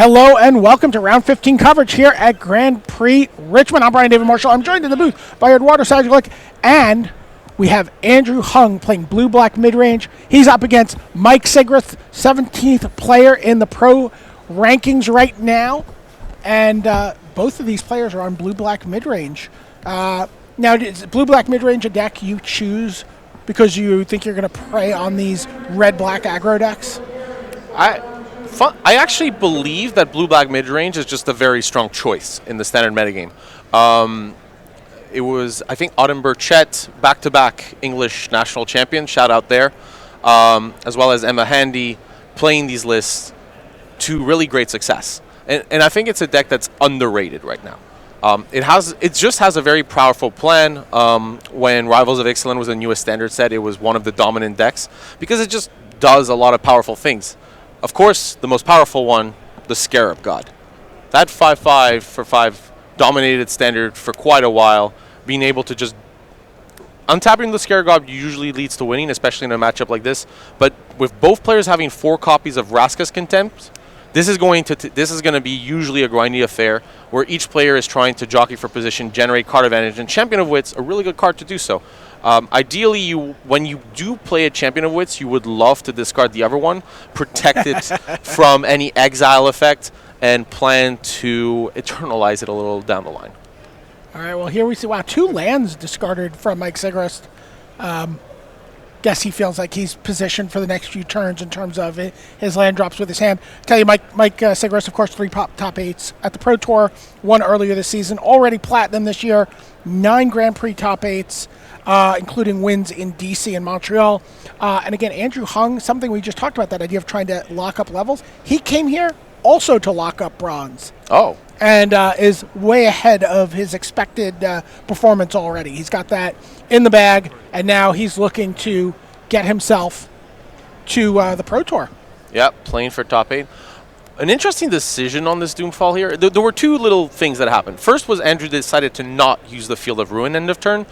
Hello and welcome to round 15 coverage here at Grand Prix Richmond. I'm Brian David Marshall. I'm joined in the booth by Eduardo Sajalik, and we have Andrew Hung playing blue-black mid-range. He's up against Mike Sigrist, 17th player in the pro rankings right now, and both of these players are on blue-black mid-range. Now, is blue-black mid-range a deck you choose because you think you're going to prey on these red-black aggro decks? I actually believe that blue-black midrange is just a very strong choice in the standard metagame. It was, I think, Auden Burchett, back-to-back English national champion, shout out there, as well as Emma Handy, playing these lists to really great success. And I think it's a deck that's underrated right now. It just has a very powerful plan. When Rivals of Ixalan was the newest standard set, it was one of the dominant decks because it just does a lot of powerful things. Of course, the most powerful one, the Scarab God. That 5/5 for 5 dominated standard for quite a while. Being able to just untapping the Scarab God usually leads to winning, especially in a matchup like this. But with both players having 4 copies of Vraska's Contempt, this is going to be usually a grindy affair where each player is trying to jockey for position, generate card advantage, and Champion of Wits, a really good card to do so. Ideally, when you do play a Champion of Wits, you would love to discard the other one, protect it from any exile effect, and plan to eternalize it a little down the line. All right, well, here we see, wow, 2 lands discarded from Mike Sigrist. Guess he feels like he's positioned for the next few turns in terms of his land drops with his hand. Tell you, Mike Sigrist, of course, 3 top 8s at the Pro Tour, 1 earlier this season, already platinum this year, 9 Grand Prix top 8s, including wins in DC and Montreal. And again, Andrew Hung, something we just talked about, that idea of trying to lock up levels. He came here also to lock up bronze. Oh. And is way ahead of his expected performance already. He's got that in the bag, and now he's looking to get himself to the Pro Tour. Yep, playing for top 8. An interesting decision on this Doomfall here. There were 2 little things that happened. First was Andrew decided to not use the Field of Ruin end of turn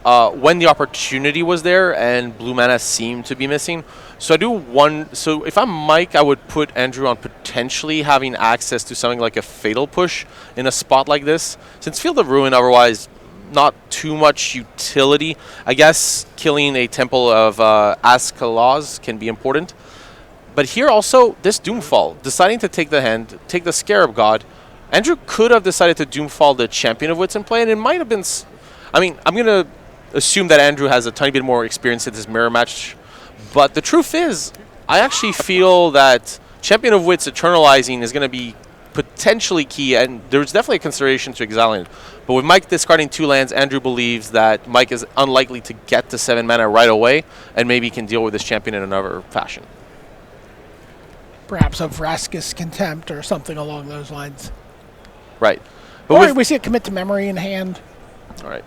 when the opportunity was there and blue mana seemed to be missing. So So if I'm Mike, I would put Andrew on potentially having access to something like a Fatal Push in a spot like this. Since Field of Ruin otherwise not too much utility, I guess killing a Temple of Ascalaz can be important. But here also, this Doomfall, deciding to take the hand, take the Scarab God, Andrew could have decided to Doomfall the Champion of Wits in play, and it might have been... I mean, I'm going to assume that Andrew has a tiny bit more experience in this mirror match, but the truth is, I actually feel that Champion of Wits eternalizing is going to be potentially key, and there's definitely a consideration to exiling it. But with Mike discarding 2 lands, Andrew believes that Mike is unlikely to get to 7 mana right away, and maybe can deal with this champion in another fashion. Perhaps a Vraska's Contempt or something along those lines. Right. But we see a Commit to Memory in hand. All right.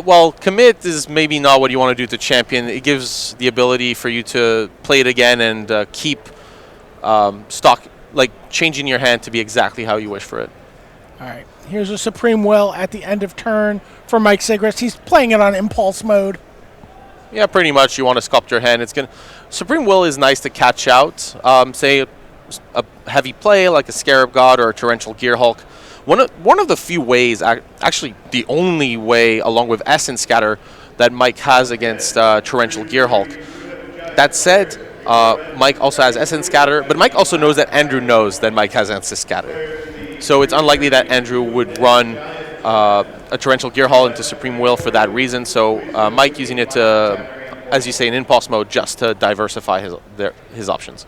Well, commit is maybe not what you want to do to champion. It gives the ability for you to play it again and keep stock, like changing your hand to be exactly how you wish for it. All right. Here's a Supreme Will at the end of turn for Mike Sigrist. He's playing it on impulse mode. Yeah, pretty much. You want to sculpt your hand. Supreme Will is nice to catch out. Say a heavy play like a Scarab God or a Torrential Gearhulk. One of the few ways, actually the only way, along with Essence Scatter, that Mike has against Torrential Gearhulk. That said, Mike also has Essence Scatter, but Mike also knows that Andrew knows that Mike has Essence Scatter. So it's unlikely that Andrew would run a Torrential Gearhulk into Supreme Will for that reason. So Mike using it to, as you say, in impulse mode, just to diversify his options.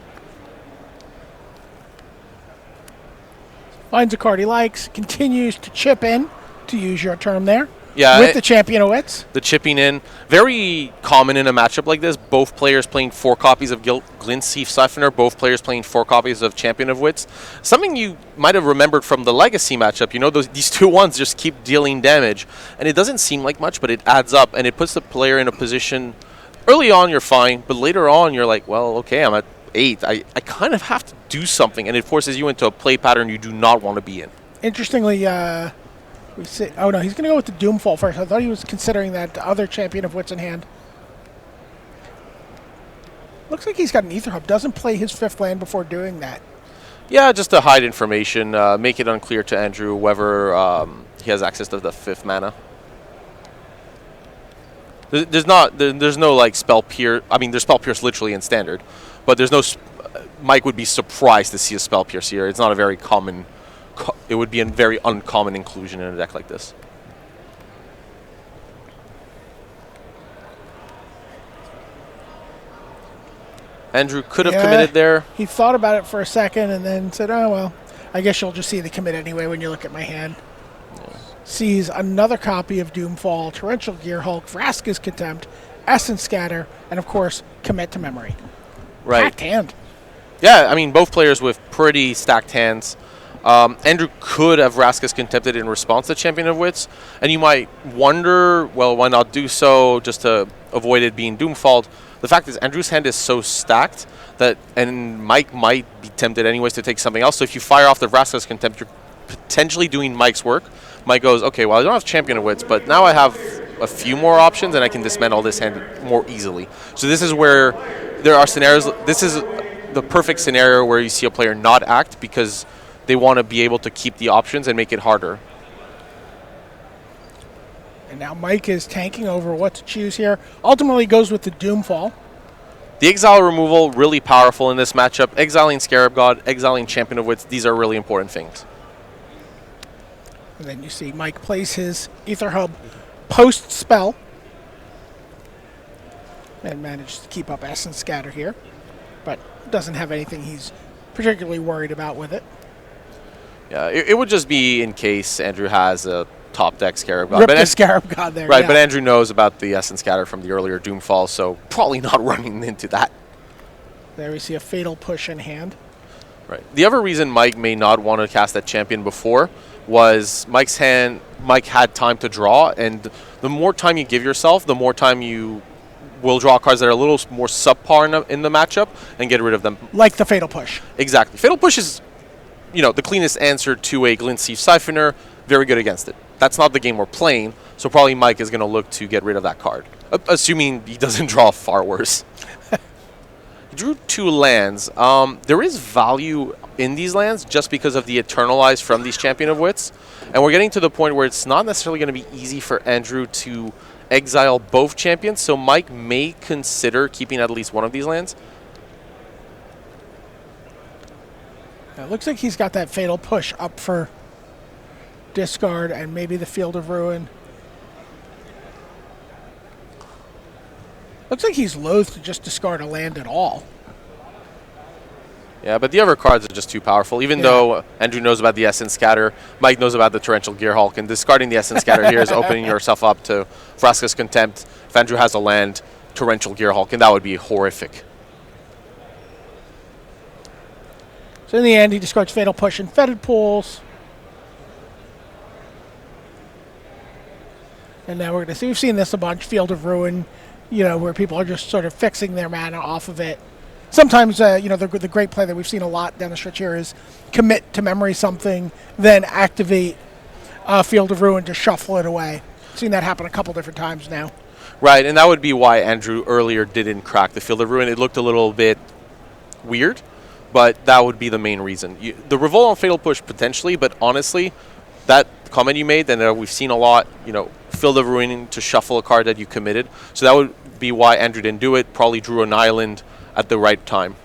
Finds a card he likes, continues to chip in, to use your term there, yeah, with the Champion of Wits. The chipping in, very common in a matchup like this. Both players playing 4 copies of Glintseef Siphoner, both players playing 4 copies of Champion of Wits. Something you might have remembered from the Legacy matchup, you know, these 2 ones just keep dealing damage, and it doesn't seem like much, but it adds up, and it puts the player in a position, early on you're fine, but later on you're like, well, okay, I'm at 8. I kind of have to do something, and it forces you into a play pattern you do not want to be in. Interestingly, we see. Oh no, he's going to go with the Doomfall first. I thought he was considering that other Champion of Wits in hand. Looks like he's got an Ether Hub. Doesn't play his 5th land before doing that. Yeah, just to hide information, make it unclear to Andrew whether he has access to the 5th mana. There's no like spell pierce. I mean, there's spell pierce literally in standard, but there's no. Mike would be surprised to see a spell pierce here. It's not a very common. It would be a very uncommon inclusion in a deck like this. Andrew could have committed there. He thought about it for a second and then said, "Oh well, I guess you'll just see the commit anyway when you look at my hand." Yeah. Sees another copy of Doomfall, Torrential Gearhulk, Vraska's Contempt, Essence Scatter, and of course, Commit to Memory. Right. Packed hand. Yeah, I mean, both players with pretty stacked hands. Andrew could have Vraska's Contempted in response to Champion of Wits, and you might wonder, well, why not do so just to avoid it being Doomfalled? The fact is, Andrew's hand is so stacked that, and Mike might be tempted anyways to take something else. So if you fire off the Vraska's Contempt, you're potentially doing Mike's work. Mike goes, okay, well, I don't have Champion of Wits, but now I have a few more options, and I can dismantle this hand more easily. So this is where there are scenarios. This is the perfect scenario where you see a player not act because they want to be able to keep the options and make it harder. And now Mike is tanking over what to choose here. Ultimately goes with the Doomfall. The exile removal, really powerful in this matchup. Exiling Scarab God, exiling Champion of Wits, these are really important things. And then you see Mike plays his Ether Hub post-spell. And manages to keep up Essence Scatter here. But doesn't have anything he's particularly worried about with it. Yeah, it would just be in case Andrew has a top deck Scarab God. Rip the Scarab God there. Right, yeah. but Andrew knows about the Essence Scatter from the earlier Doomfall, so probably not running into that. There we see a Fatal Push in hand. Right. The other reason Mike may not want to cast that champion before was Mike had time to draw, and the more time you give yourself, the more time you will draw cards that are a little more subpar in the matchup and get rid of them. Like the Fatal Push. Exactly. Fatal Push is, the cleanest answer to a Glint Siege Siphoner. Very good against it. That's not the game we're playing, so probably Mike is going to look to get rid of that card, assuming he doesn't draw far worse. He drew 2 lands. There is value in these lands just because of the Eternalize from these Champion of Wits, and we're getting to the point where it's not necessarily going to be easy for Andrew to exile both champions, so Mike may consider keeping at least one of these lands. It looks like he's got that Fatal Push up for discard and maybe the Field of Ruin. Looks like he's loath to just discard a land at all. Yeah, but the other cards are just too powerful. Even though Andrew knows about the Essence Scatter, Mike knows about the Torrential Gearhulk, and discarding the Essence Scatter here is opening yourself up to Vraska's Contempt. If Andrew has a land, Torrential Gearhulk, and that would be horrific. So in the end, he discards Fatal Push and Fetid Pools. And now we're going to see, we've seen this a bunch, Field of Ruin, where people are just sort of fixing their mana off of it. Sometimes, the great play that we've seen a lot down the stretch here is commit to memory something, then activate Field of Ruin to shuffle it away. Seen that happen a couple different times now. Right, and that would be why Andrew earlier didn't crack the Field of Ruin. It looked a little bit weird, but that would be the main reason. The Revolt on Fatal Push potentially, but honestly, that comment you made, and we've seen a lot, Field of Ruin to shuffle a card that you committed. So that would be why Andrew didn't do it, probably drew an island at the right time.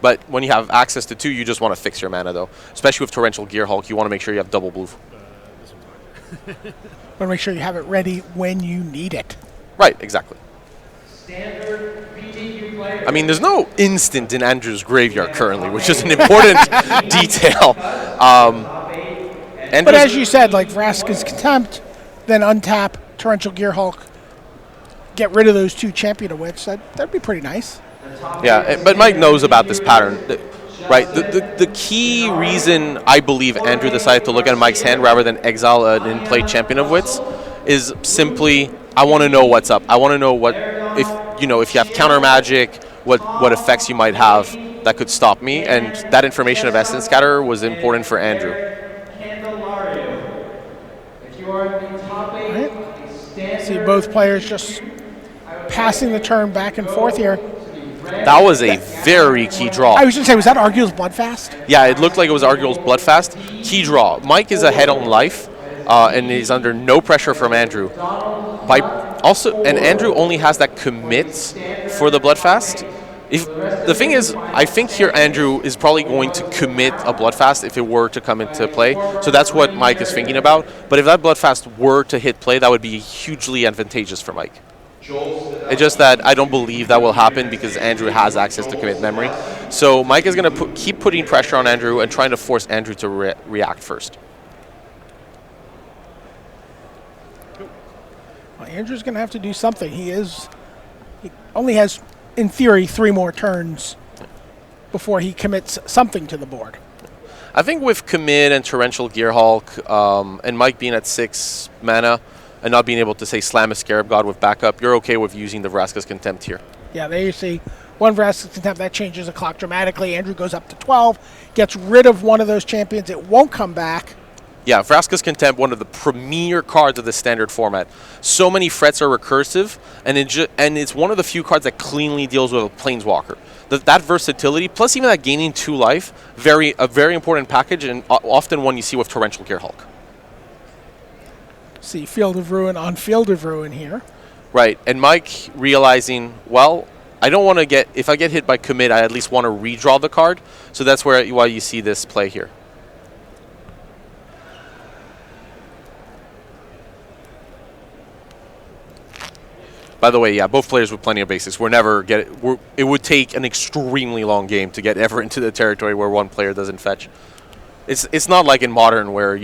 But when you have access to 2, you just want to fix your mana, though. Especially with Torrential Gearhulk, you want to make sure you have double blue. Want to make sure you have it ready when you need it. Right, exactly. I mean, there's no instant in Andrew's graveyard currently, which is an important detail. But as you said, like Vraska's Contempt, then untap Torrential Gearhulk, get rid of those 2 Champion of Wits. That'd be pretty nice. Yeah, but Mike knows about this pattern. Right, the key reason I believe Andrew decided to look at Mike's hand rather than exile an in-play Champion of Wits is simply, I want to know what's up. I want to know what, if you have counter magic, what effects you might have that could stop me, and that information of Essence Scatter was important for Andrew. Right. See both players just passing the turn back and forth here. That was a very key draw. I was going to say, was that Arguel's Bloodfast? Yeah, it looked like it was Arguel's Bloodfast. Key draw. Mike is ahead on life, and he's under no pressure from Andrew. And Andrew only has that commit for the Bloodfast. The thing is, I think here Andrew is probably going to commit a Bloodfast if it were to come into play. So that's what Mike is thinking about. But if that Bloodfast were to hit play, that would be hugely advantageous for Mike. It's just that I don't believe that will happen because Andrew has access to commit memory. So Mike is going to keep putting pressure on Andrew and trying to force Andrew to react first. Well, Andrew's going to have to do something. He only has, in theory, 3 more turns before he commits something to the board. I think with commit and Torrential Gearhulk and Mike being at 6 mana, and not being able to say slam a Scarab God with backup, you're okay with using the Vraska's Contempt here. Yeah, there you see one Vraska's Contempt. That changes the clock dramatically. Andrew goes up to 12, gets rid of one of those champions. It won't come back. Yeah, Vraska's Contempt, one of the premier cards of the standard format. So many threats are recursive, and it's one of the few cards that cleanly deals with a Planeswalker. That versatility, plus even that gaining 2 life, a very important package, and often one you see with Torrential Gearhulk. See Field of Ruin on Field of Ruin here. Right, and Mike realizing, well, I don't want to if I get hit by commit, I at least want to redraw the card. So that's why you see this play here. By the way, yeah, both players with plenty of basics. It would take an extremely long game to get ever into the territory where one player doesn't fetch. It's not like in Modern where,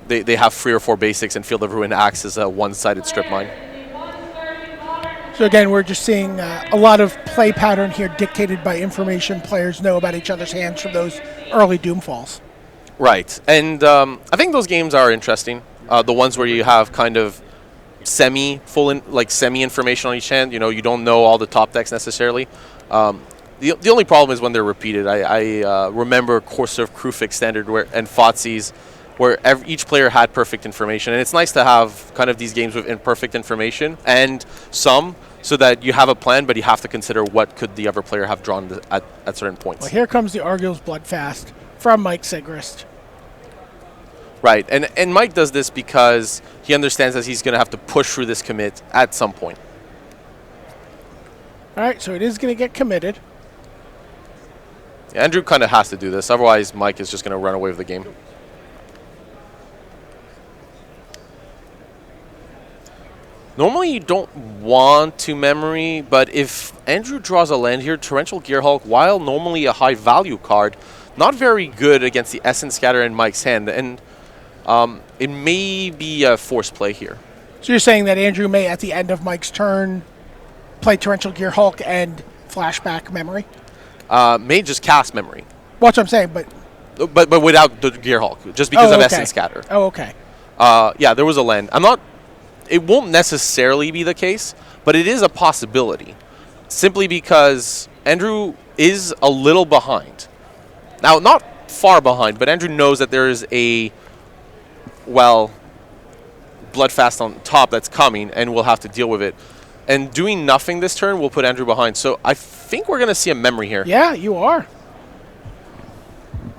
they have 3 or 4 basics and Field of Ruin acts as a one-sided strip mine. So again, we're just seeing a lot of play pattern here dictated by information players know about each other's hands from those early Doomfalls. Right, and I think those games are interesting. The ones where you have kind of semi information on each hand. You don't know all the top decks necessarily. The only problem is when they're repeated. I remember Course of Krufix Standard and FOTSI's where each player had perfect information. And it's nice to have kind of these games with imperfect information and so that you have a plan, but you have to consider what could the other player have drawn at certain points. Well, here comes the Arguel's Bloodfast from Mike Sigrist. Right, and Mike does this because he understands that he's going to have to push through this commit at some point. All right, so it is going to get committed. Andrew kind of has to do this, otherwise Mike is just going to run away with the game. Normally you don't want to memory, but if Andrew draws a land here, Torrential Gearhulk, while normally a high value card, not very good against the Essence Scatter in Mike's hand, and it may be a force play here. So you're saying that Andrew may, at the end of Mike's turn, play Torrential Gearhulk and flashback memory? May just cast memory. Well, that's what I'm saying, but without the Gearhulk, just because of Essence Scatter. Oh, okay. Yeah, there was a land. It won't necessarily be the case, but it is a possibility. Simply because Andrew is a little behind. Now, not far behind, but Andrew knows that there is a, Bloodfast on top that's coming, and we'll have to deal with it. And doing nothing this turn will put Andrew behind. So I think we're going to see a memory here. Yeah, you are.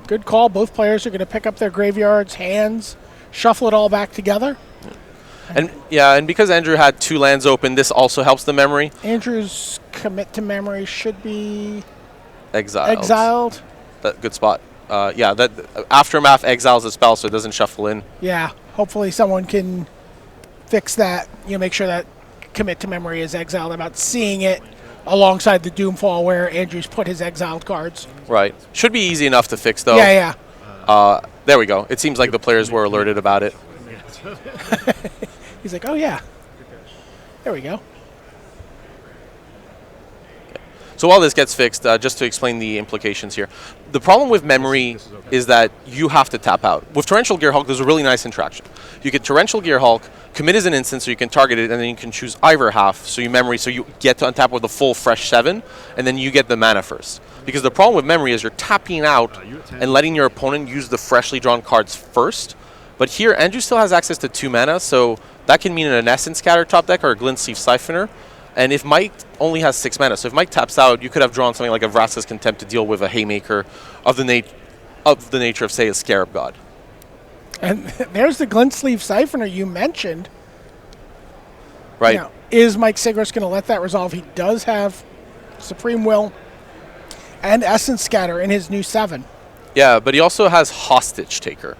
Good call. Both players are going to pick up their graveyards, hands, shuffle it all back together. And because Andrew had 2 lands open, this also helps the memory. Andrew's commit to memory should be exiled. Good spot. That Aftermath exiles a spell, so it doesn't shuffle in. Yeah, hopefully someone can fix that. Make sure that commit to memory is exiled. I'm not seeing it alongside the Doomfall where Andrew's put his exiled cards. Right. Should be easy enough to fix, though. Yeah. There we go. It seems like the players were alerted about it. He's like, oh, yeah. There we go. So while this gets fixed, just to explain the implications here, the problem with memory is that you have to tap out. With Torrential Gearhulk, there's a really nice interaction. You get Torrential Gearhulk, commit as an instant, so you can target it, and then you can choose either half, so you memory, so you get to untap with a full fresh 7, and then you get the mana first. Because the problem with memory is you're tapping out and letting your opponent use the freshly drawn cards first. But here, Andrew still has access to 2 mana, so that can mean an Essence Scatter top deck or a Glint Sleeve Siphoner. And if Mike only has 6 mana, so if Mike taps out, you could have drawn something like a Vraska's Contempt to deal with a Haymaker of the nature of, say, a Scarab God. And there's the Glint Sleeve Siphoner you mentioned. Right. Now, is Mike Sigrist going to let that resolve? He does have Supreme Will and Essence Scatter in his new 7. Yeah, but he also has Hostage Taker.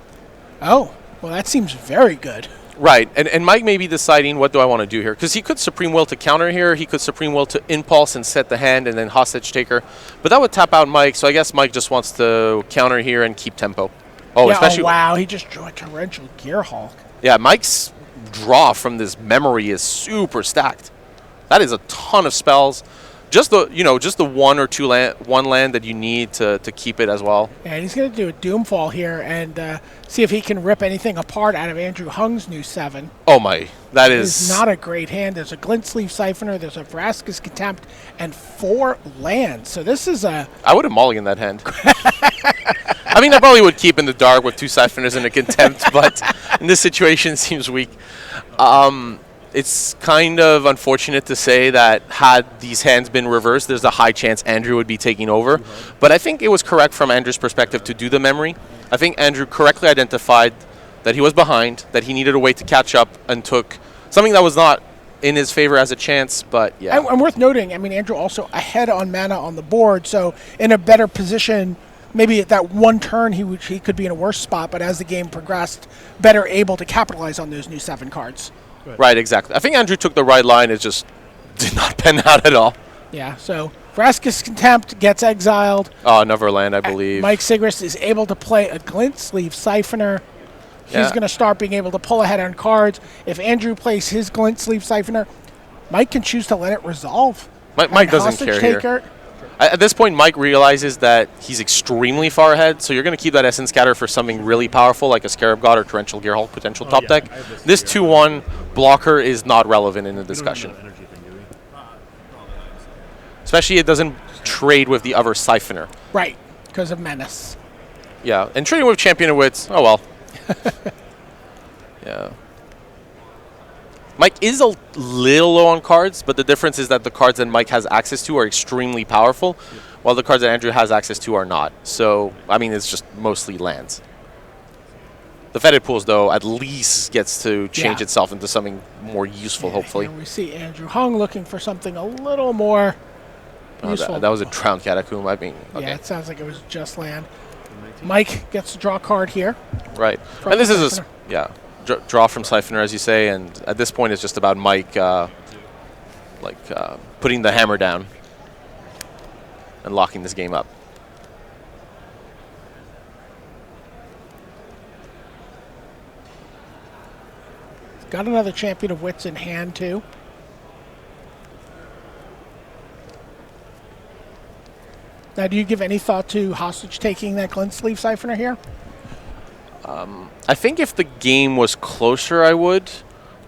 Oh, well, that seems very good. Right, and Mike may be deciding, what do I want to do here? Because he could Supreme Will to counter here. He could Supreme Will to Impulse and set the hand and then Hostage Taker. But that would tap out Mike, so I guess Mike just wants to counter here and keep tempo. Oh, yeah, especially wow, he just drew a Torrential Gearhulk. Yeah, Mike's draw from this memory is super stacked. That is a ton of spells. Just the one or two one land that you need to keep it as well. And he's going to do a Doomfall here and see if he can rip anything apart out of Andrew Hung's new 7. Oh my, that is It's not a great hand. There's a Glint Sleeve Siphoner, there's a Vraska's Contempt, and 4 lands. So this is a... I would have mulliganed that hand. I mean, I probably would keep in the dark with 2 Siphoners and a Contempt, but in this situation, it seems weak. It's kind of unfortunate to say that had these hands been reversed, there's a high chance Andrew would be taking over. But I think it was correct from Andrew's perspective to do the memory. I think Andrew correctly identified that he was behind, that he needed a way to catch up, and took something that was not in his favor as a chance, but yeah. And worth noting, I mean, Andrew also ahead on mana on the board, so in a better position. Maybe at that one turn he could be in a worse spot, but as the game progressed, better able to capitalize on those new 7 cards. Right, exactly. I think Andrew took the right line. It just did not pan out at all. Yeah, so Vraska's Contempt gets exiled. Oh, another land, I believe. Mike Sigrist is able to play a Glint Sleeve Siphoner. He's going to start being able to pull ahead on cards. If Andrew plays his Glint Sleeve Siphoner, Mike can choose to let it resolve. Mike doesn't care here. At this point, Mike realizes that he's extremely far ahead, so you're going to keep that Essence Scatter for something really powerful, like a Scarab God or Torrential Gearhulk potential top deck. This 2-1 blocker is not relevant in the discussion. Especially it doesn't trade with the other Siphoner. Right, because of Menace. Yeah, and trading with Champion of Wits, oh well. Yeah. Mike is a little low on cards, but the difference is that the cards that Mike has access to are extremely powerful, while the cards that Andrew has access to are not. So, I mean, it's just mostly lands. The Fetid Pools, though, at least gets to change itself into something more useful, hopefully. Here we see Andrew Hung looking for something a little more useful. That was a Drowned Catacomb, I mean, okay. Yeah, it sounds like it was just land. Mike gets to draw a card here. Right. And this is draw from Siphoner, as you say, and at this point it's just about Mike putting the hammer down and locking this game up. Got another Champion of Wits in hand, too. Now, do you give any thought to hostage taking that Glint Sleeve Siphoner here? I think if the game was closer, I would.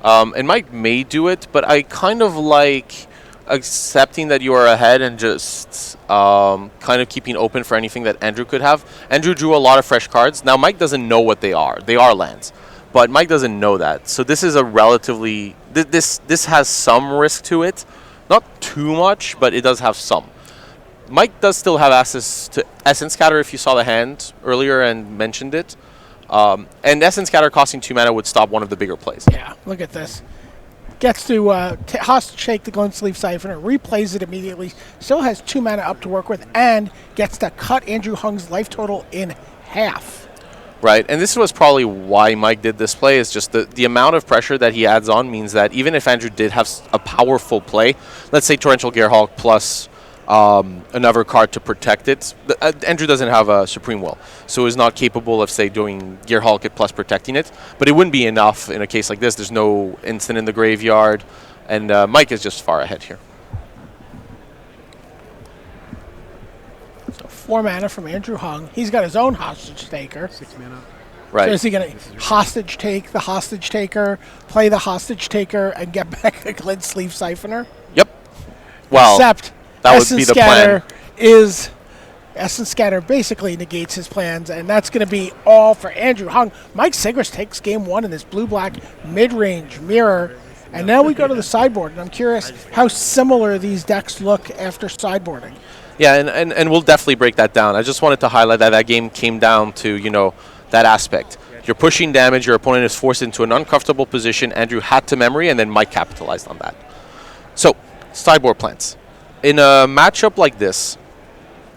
And Mike may do it, but I kind of like accepting that you are ahead and just kind of keeping open for anything that Andrew could have. Andrew drew a lot of fresh cards. Now, Mike doesn't know what they are. They are lands. But Mike doesn't know that. So this is a relatively... This has some risk to it. Not too much, but it does have some. Mike does still have access to Essence Scatter if you saw the hand earlier and mentioned it. And Essence Scatter costing 2 mana would stop one of the bigger plays. Yeah, look at this. Gets to hostage take the Glint Sleeve Siphoner, replays it immediately, still has 2 mana up to work with, and gets to cut Andrew Hung's life total in half. Right, and this was probably why Mike did this play, is just the amount of pressure that he adds on means that even if Andrew did have a powerful play, let's say Torrential Gearhulk plus another card to protect it, Andrew doesn't have a Supreme Will, so is not capable of, say, doing Gearhulk it plus protecting it, but it wouldn't be enough in a case like this. There's no instant in the graveyard, and Mike is just far ahead here. 4 mana from Andrew Hung. He's got his own hostage taker. 6 mana. Right. So is he going to hostage take the hostage taker, play the hostage taker, and get back the Glint Sleeve Siphoner? Yep. Well, except that Essence would be the Scatter plan. Essence Scatter basically negates his plans, and that's going to be all for Andrew Hung. Mike Sigrist takes game 1 in this blue-black mid-range mirror. And now we go to the sideboard, and I'm curious how similar these decks look after sideboarding. Yeah, and we'll definitely break that down. I just wanted to highlight that game came down to, that aspect. You're pushing damage, your opponent is forced into an uncomfortable position. Andrew had to memory, and then Mike capitalized on that. So, sideboard plans. In a matchup like this,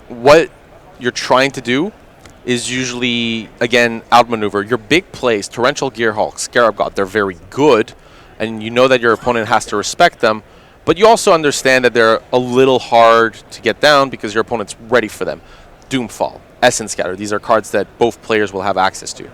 what you're trying to do is usually, again, outmaneuver. Your big plays, Torrential Gearhulk, Scarab God, they're very good, and you know that your opponent has to respect them, but you also understand that they're a little hard to get down because your opponent's ready for them. Doomfall, Essence Scatter, these are cards that both players will have access to.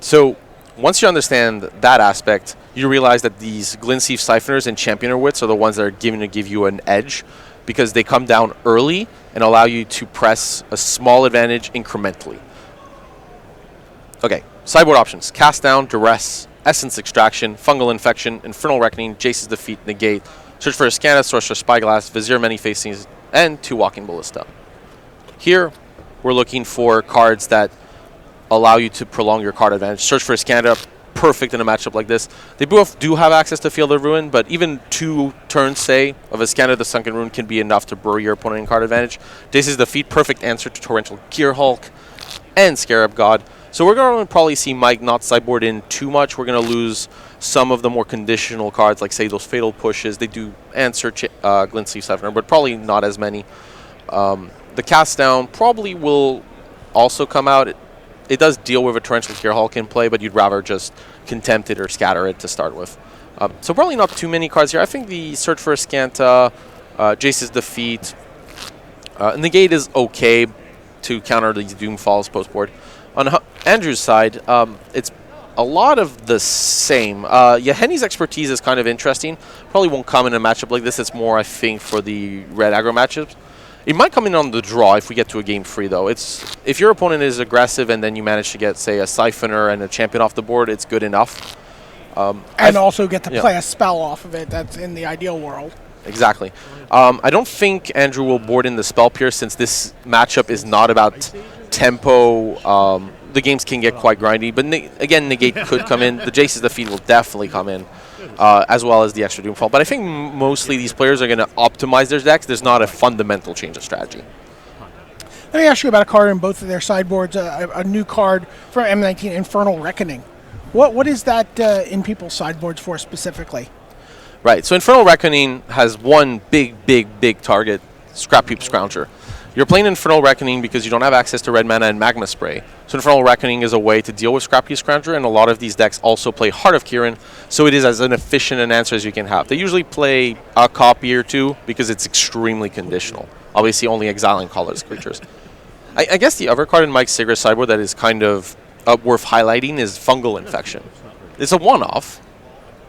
So once you understand that aspect, you realize that these Glintstream Siphoners and Championer Wits are the ones that are going to give you an edge because they come down early and allow you to press a small advantage incrementally. Okay, sideboard options. Cast Down, Duress, Essence Extraction, Fungal Infection, Infernal Reckoning, Jace's Defeat, Negate, Search for Iskana, Sorcerer's Spyglass, Vizier Many Facings, and 2 Walking Ballista. Here, we're looking for cards that allow you to prolong your card advantage. Search for Iskana, perfect in a matchup like this. They both do have access to Field of Ruin, but even 2 turns, say, of Iskana the Sunken Rune can be enough to bury your opponent in card advantage. Jace's Defeat, perfect answer to Torrential Gearhulk and Scarab God. So we're going to probably see Mike not sideboard in too much. We're going to lose some of the more conditional cards, like, say, those Fatal Pushes. They do answer Glintstream Siphoner, but probably not as many. The Cast Down probably will also come out. It does deal with a Torrential Gearhulk in play, but you'd rather just Contempt it or Scatter it to start with. So probably not too many cards here. I think the Search for Iskanta, Jace's Defeat, Negate is okay to counter these Doomfalls post-board. On Andrew's side, it's a lot of the same. Henny's Expertise is kind of interesting. Probably won't come in a matchup like this. It's more, I think, for the red aggro matchups. It might come in on the draw if we get to a game 3, though. If your opponent is aggressive and then you manage to get, say, a Siphoner and a Champion off the board, it's good enough. And also get to play a spell off of it. That's in the ideal world. Exactly. I don't think Andrew will board in the Spell Pierce since this matchup is not about tempo. The games can get quite grindy, but again, Negate could come in. The Jace's Defeat will definitely come in, as well as the extra Doomfall. But I think mostly these players are going to optimize their decks. There's not a fundamental change of strategy. Let me ask you about a card in both of their sideboards, a new card from M19, Infernal Reckoning. What is that in people's sideboards for specifically? Right, so Infernal Reckoning has one big target, Scrap Heap Scrounger. You're playing Infernal Reckoning because you don't have access to red mana and Magma Spray. So Infernal Reckoning is a way to deal with Scrap Heap Scrounger, and a lot of these decks also play Heart of Kirin, so it is as an efficient an answer as you can have. They usually play a copy or 2 because it's extremely conditional. Obviously only exiling colorless creatures. I guess the other card in Mike Sigrist's sideboard that is kind of worth highlighting is Fungal Infection. It's a one-off,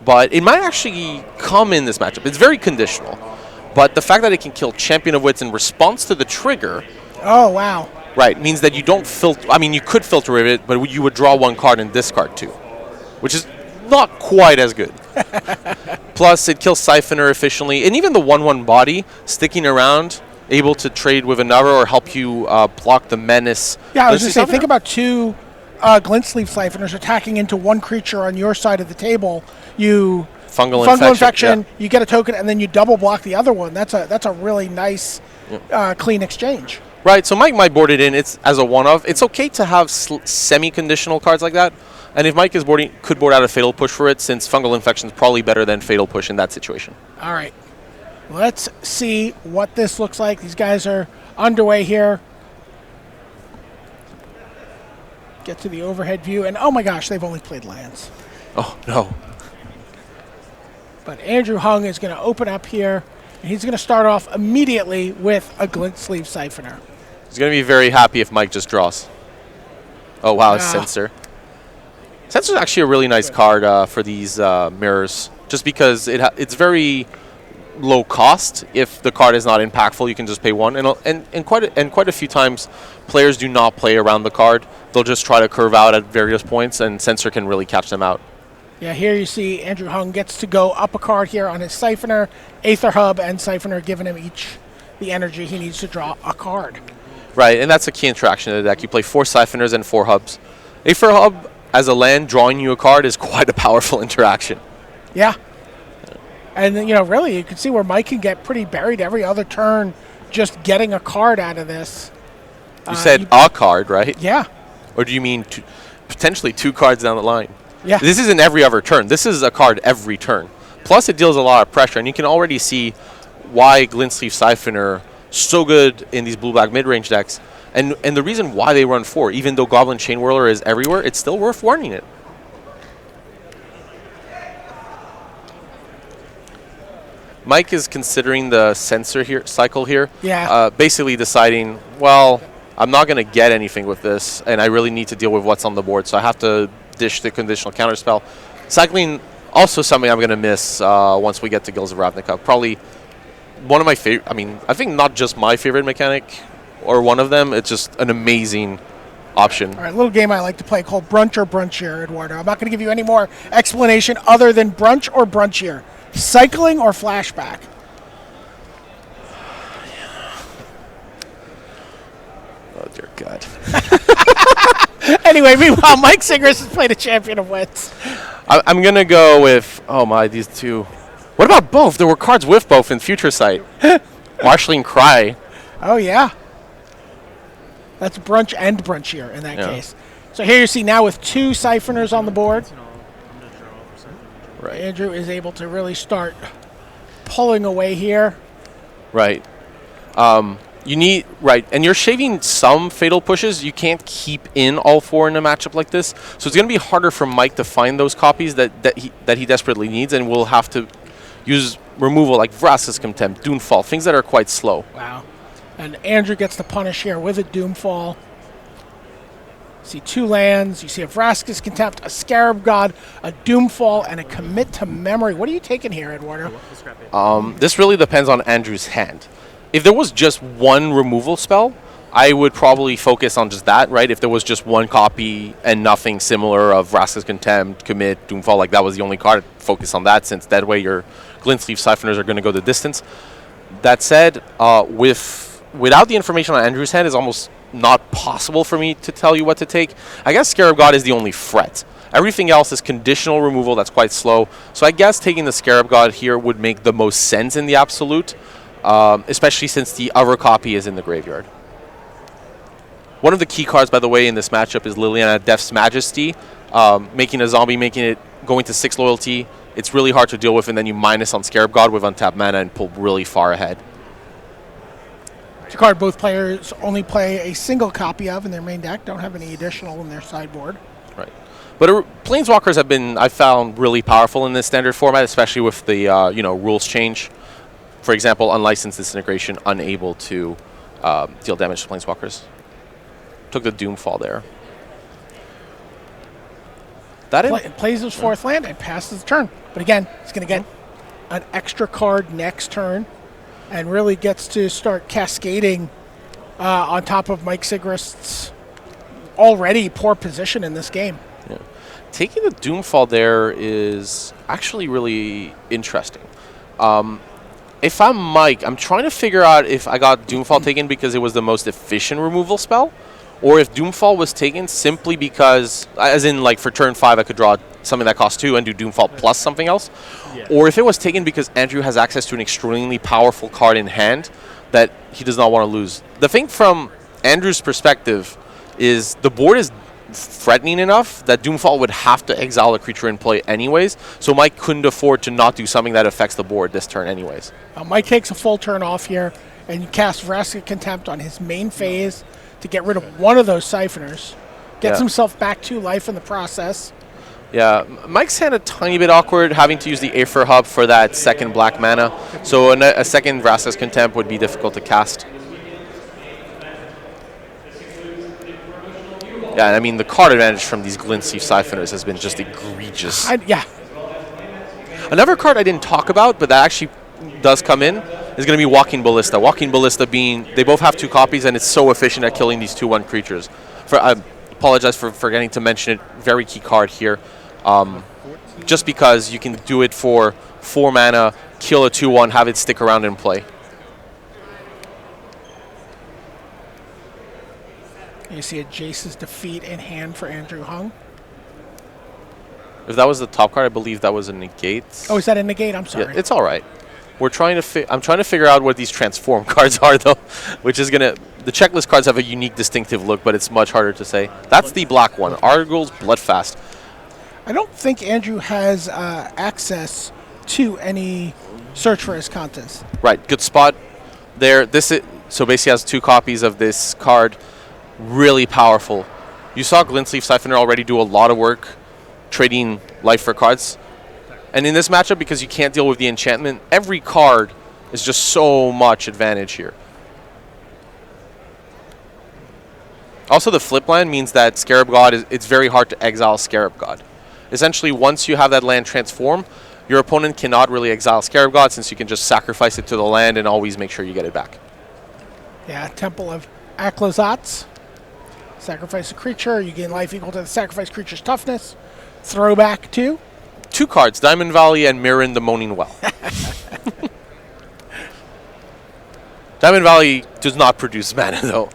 but it might actually come in this matchup. It's very conditional. But the fact that it can kill Champion of Wits in response to the trigger... Oh, wow. Right, means that you don't filter... I mean, you could filter it, but you would draw 1 card and discard 2, which is not quite as good. Plus, it kills Siphoner efficiently, and even the 1/1 body, sticking around, able to trade with another or help you block the Menace. Yeah, I was going to say, think about 2 Glintstream Siphoners attacking into 1 creature on your side of the table. You... Fungal infection, yeah. You get a token, and then you double block the other one. That's a really nice, clean exchange. Right, so Mike might board it in as a one-off. It's okay to have semi-conditional cards like that. And if Mike is boarding, could board out a Fatal Push for it, since Fungal Infection is probably better than Fatal Push in that situation. All right. Let's see what this looks like. These guys are underway here. Get to the overhead view, and oh my gosh, they've only played lands. Oh, no. But Andrew Hung is going to open up here, and he's going to start off immediately with a Glintstream Siphoner. He's going to be very happy if Mike just draws. Oh, wow, it's Censor. Censor is actually a really nice card for these mirrors, just because it's very low cost. If the card is not impactful, you can just pay 1. And quite a few times, players do not play around the card. They'll just try to curve out at various points, and Censor can really catch them out. Yeah, here you see Andrew Hung gets to go up a card here on his Siphoner. Aether Hub and Siphoner giving him each the energy he needs to draw a card. Right, and that's a key interaction in the deck. You play 4 Siphoners and 4 Hubs. Aether Hub, as a land, drawing you a card is quite a powerful interaction. Yeah. And, really, you can see where Mike can get pretty buried every other turn just getting a card out of this. You said a card, right? Yeah. Or do you mean potentially 2 cards down the line? Yeah. This isn't every other turn. This is a card every turn. Plus, it deals a lot of pressure, and you can already see why Glint Sleeve Siphoner so good in these blue-black mid-range decks. And the reason why they run 4, even though Goblin Chain Whirler is everywhere, it's still worth warning it. Mike is considering the sensor cycle here. Yeah. Basically deciding, well, I'm not going to get anything with this, and I really need to deal with what's on the board, so I have to dish the conditional counterspell. Cycling, also something I'm going to miss once we get to Guilds of Ravnica. Probably one of my favorite, I think not just my favorite mechanic, or one of them, it's just an amazing option. All right, a little game I like to play called Brunch or Brunchier, Eduardo. I'm not going to give you any more explanation other than Brunch or Brunchier. Cycling or flashback? Oh, dear God. Anyway, meanwhile, Mike Sigris has played a champion of wits. I'm going to go with, these two. What about both? There were cards with both in Future Sight. Marshalling Cry. Oh, yeah. That's Brunch and Brunchier in that case. So here you see now with 2 Siphoners on the board. Right. Andrew is able to really start pulling away here. Right. And you're shaving some fatal pushes. You can't keep in all 4 in a matchup like this. So it's going to be harder for Mike to find those copies that he desperately needs, and we'll have to use removal like Vraska's Contempt, Doomfall, things that are quite slow. Wow. And Andrew gets the punish here with a Doomfall. See 2 lands. You see a Vraska's Contempt, a Scarab God, a Doomfall, and a Commit to Memory. What are you taking here, Eduardo? This really depends on Andrew's hand. If there was just one removal spell, I would probably focus on just that, right? If there was just one copy and nothing similar of Vraska's Contempt, Commit, Doomfall, like that was the only card, I'd focus on that, since that way your Glint Sleeve Siphoners are going to go the distance. That said, without the information on Andrew's hand, it's almost not possible for me to tell you what to take. I guess Scarab God is the only threat. Everything else is conditional removal that's quite slow. So I guess taking the Scarab God here would make the most sense in the absolute, especially since the other copy is in the graveyard. One of the key cards, by the way, in this matchup is Liliana Death's Majesty. Making a zombie, going to 6 loyalty. It's really hard to deal with, and then you minus on Scarab God with untapped mana and pull really far ahead. It's a card both players only play a single copy of in their main deck, don't have any additional in their sideboard. Right. But Planeswalkers have been, I found, really powerful in this standard format, especially with the rules change. For example, Unlicensed Disintegration, unable to deal damage to Planeswalkers. Took the Doomfall there. Plays his 4th land and passes the turn. But again, he's going to get an extra card next turn and really gets to start cascading on top of Mike Sigrist's already poor position in this game. Yeah. Taking the Doomfall there is actually really interesting. If I'm Mike, I'm trying to figure out if I got Doomfall taken because it was the most efficient removal spell, or if Doomfall was taken simply because, as in like for turn 5 I could draw something that costs 2 and do Doomfall plus something else, or if it was taken because Andrew has access to an extremely powerful card in hand that he does not want to lose. The thing from Andrew's perspective is the board is threatening enough that Doomfall would have to exile a creature in play anyways, so Mike couldn't afford to not do something that affects the board this turn anyways. Mike takes a full turn off here and casts Vraska's Contempt on his main phase to get rid of one of those Siphoners. Gets himself back 2 life in the process. Yeah, Mike's hand a tiny bit awkward having to use the Aether Hub for that second black mana, so a second Vraska's Contempt would be difficult to cast. Yeah, I mean, the card advantage from these Glint Sleeve Siphoners has been just egregious. Another card I didn't talk about, but that actually does come in, is going to be Walking Ballista. Walking Ballista being, they both have 2 copies, and it's so efficient at killing these 2/1 creatures. I apologize for forgetting to mention it. Very key card here. Just because you can do it for 4 mana, kill a 2/1, have it stick around and play. You see a Jace's defeat in hand for Andrew Hung. If that was the top card, I believe that was a negate. Oh, is that a negate? I'm sorry. Yeah, it's all right. I'm trying to figure out what these transform cards are, though, which is gonna. The checklist cards have a unique, distinctive look, but it's much harder to say. That's the black one. Argyl's Bloodfast. I don't think Andrew has access to any search for his contest. Right, good spot there. So basically has 2 copies of this card. Really powerful. You saw Glintsleeve Siphoner already do a lot of work trading life for cards. And in this matchup, because you can't deal with the enchantment, every card is just so much advantage here. Also, the flip land means that Scarab God, it's very hard to exile Scarab God. Essentially, once you have that land transform, your opponent cannot really exile Scarab God since you can just sacrifice it to the land and always make sure you get it back. Yeah, Temple of Aklazats. Sacrifice a creature. You gain life equal to the sacrificed creature's toughness. Throwback 2. 2 cards, Diamond Valley and Mirren the Moaning Well. Diamond Valley does not produce mana, though.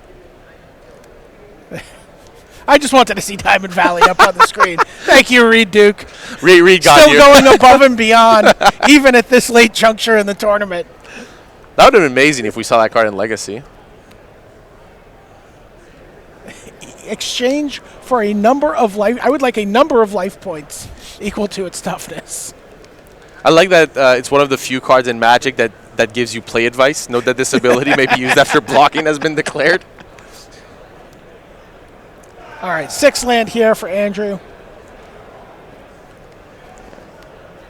I just wanted to see Diamond Valley up on the screen. Thank you, Reed Duke. Reed got Still you. going above and beyond, even at this late juncture in the tournament. That would have been amazing if we saw that card in Legacy. Exchange for a number of life. I would like a number of life points equal to its toughness. I like that it's one of the few cards in Magic that gives you play advice. Note that this ability may be used after blocking has been declared. All right, 6 land here for Andrew.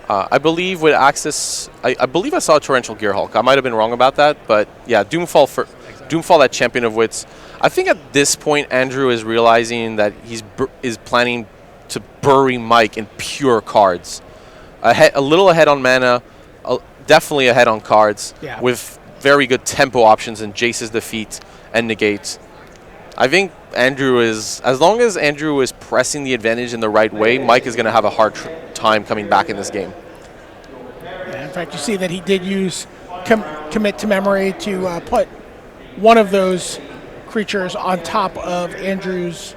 I believe with Axis, I believe I saw a Torrential Gearhulk. I might have been wrong about that, but yeah, Doomfall, that Champion of Wits. I think at this point, Andrew is realizing that is planning to bury Mike in pure cards. A little ahead on mana, definitely ahead on cards, with very good tempo options in Jace's Defeat and Negate. I think Andrew is, as long as Andrew is pressing the advantage in the right way, Mike is going to have a hard time coming back in this game. Yeah, in fact, you see that he did use Commit to Memory to put one of those creatures on top of Andrew's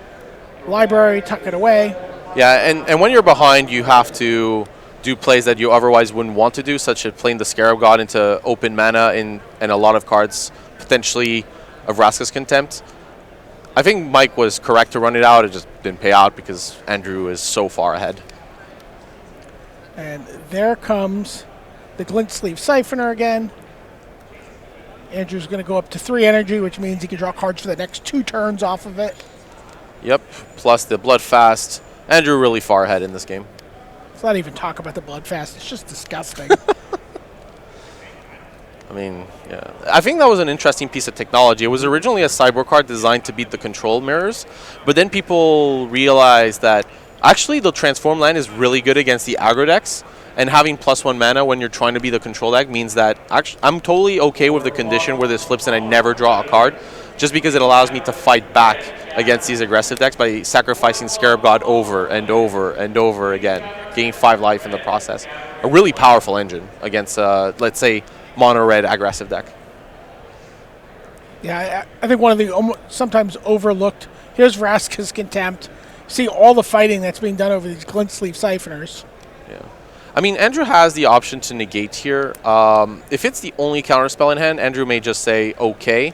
library, tuck it away. Yeah, and when you're behind, you have to do plays that you otherwise wouldn't want to do, such as playing the Scarab God into open mana and a lot of cards, potentially of Vraska's Contempt. I think Mike was correct to run it out. It just didn't pay out because Andrew is so far ahead. And there comes the Glintsleeve Siphoner again. Andrew's going to go up to 3 energy, which means he can draw cards for the next 2 turns off of it. Yep, plus the Bloodfast. Andrew really far ahead in this game. Let's not even talk about the Bloodfast. It's just disgusting. I mean, yeah. I think that was an interesting piece of technology. It was originally a sideboard card designed to beat the control mirrors, but then people realized that actually the transform land is really good against the aggro decks, and having +1 mana when you're trying to be the control deck means that actually I'm totally okay with the condition where this flips and I never draw a card, just because it allows me to fight back against these aggressive decks by sacrificing Scarab God over and over and over again, gaining 5 life in the process. A really powerful engine against, let's say, mono-red aggressive deck. Yeah, I think one of the sometimes overlooked, here's Vraska's Contempt. See all the fighting that's being done over these Glintsleeve Siphoners. Yeah. I mean, Andrew has the option to negate here. If it's the only counterspell in hand, Andrew may just say, okay.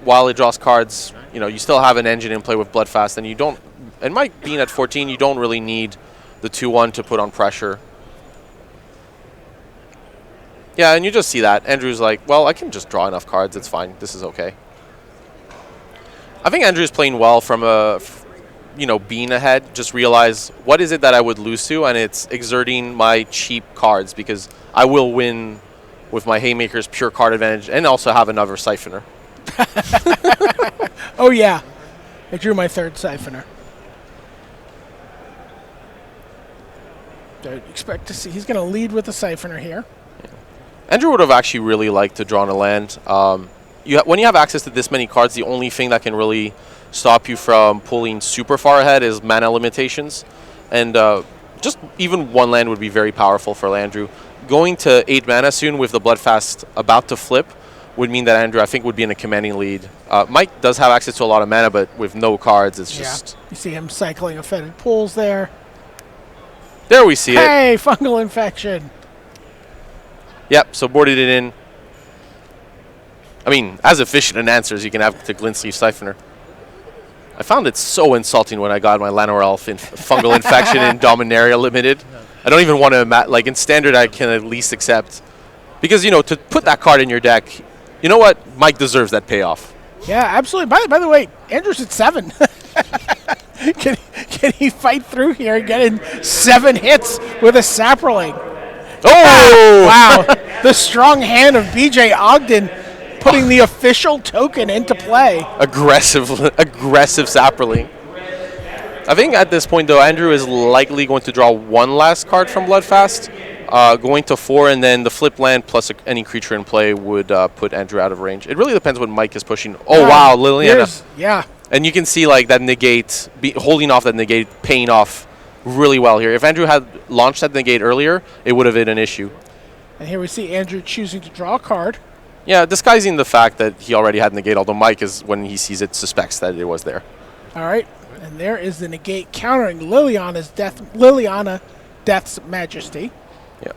While it draws cards, you still have an engine in play with Bloodfast, and you don't, and Mike being at 14, you don't really need the 2-1 to put on pressure. Yeah, and you just see that. Andrew's like, well, I can just draw enough cards. It's fine. This is okay. I think Andrew's playing well from being ahead. Just realize, what is it that I would lose to? And it's exerting my cheap cards, because I will win with my Haymaker's pure card advantage and also have another Siphoner. Oh, yeah. I drew my 3rd Siphoner. So expect to see. He's going to lead with the Siphoner here. Andrew would have actually really liked to draw on a land. When you have access to this many cards, the only thing that can really stop you from pulling super far ahead is mana limitations. And just even 1 land would be very powerful for Andrew. Going to 8 mana soon with the Bloodfast about to flip would mean that Andrew, I think, would be in a commanding lead. Mike does have access to a lot of mana, but with no cards, it's just... You see him cycling a Fetid Pools there. There we see it. Hey, fungal infection. Yep, so boarded it in. I mean, as efficient an answer as you can have to Glint Sleeve Siphoner. I found it so insulting when I got my Llanowar fungal infection in Dominaria Limited. I don't even want to, like in Standard I can at least accept. Because, you know, to put that card in your deck, you know what? Mike deserves that payoff. Yeah, absolutely. By the way, Andrew's at 7. Can he fight through here and get in 7 hits with a Saproling? Oh! Wow. The strong hand of BJ Ogden putting the official token into play. Aggressive Saproling. I think at this point, though, Andrew is likely going to draw one last card from Bloodfast, going to 4, and then the flip land plus any creature in play would put Andrew out of range. It really depends what Mike is pushing. Oh, wow, Liliana. Yeah. And you can see like that negate, holding off that negate, paying off really well here. If Andrew had launched that negate earlier, it would have been an issue. And here we see Andrew choosing to draw a card. Yeah, disguising the fact that he already had negate, although Mike is, when he sees it, suspects that it was there. All right. And there is the negate countering Liliana Death's Majesty. Yeah.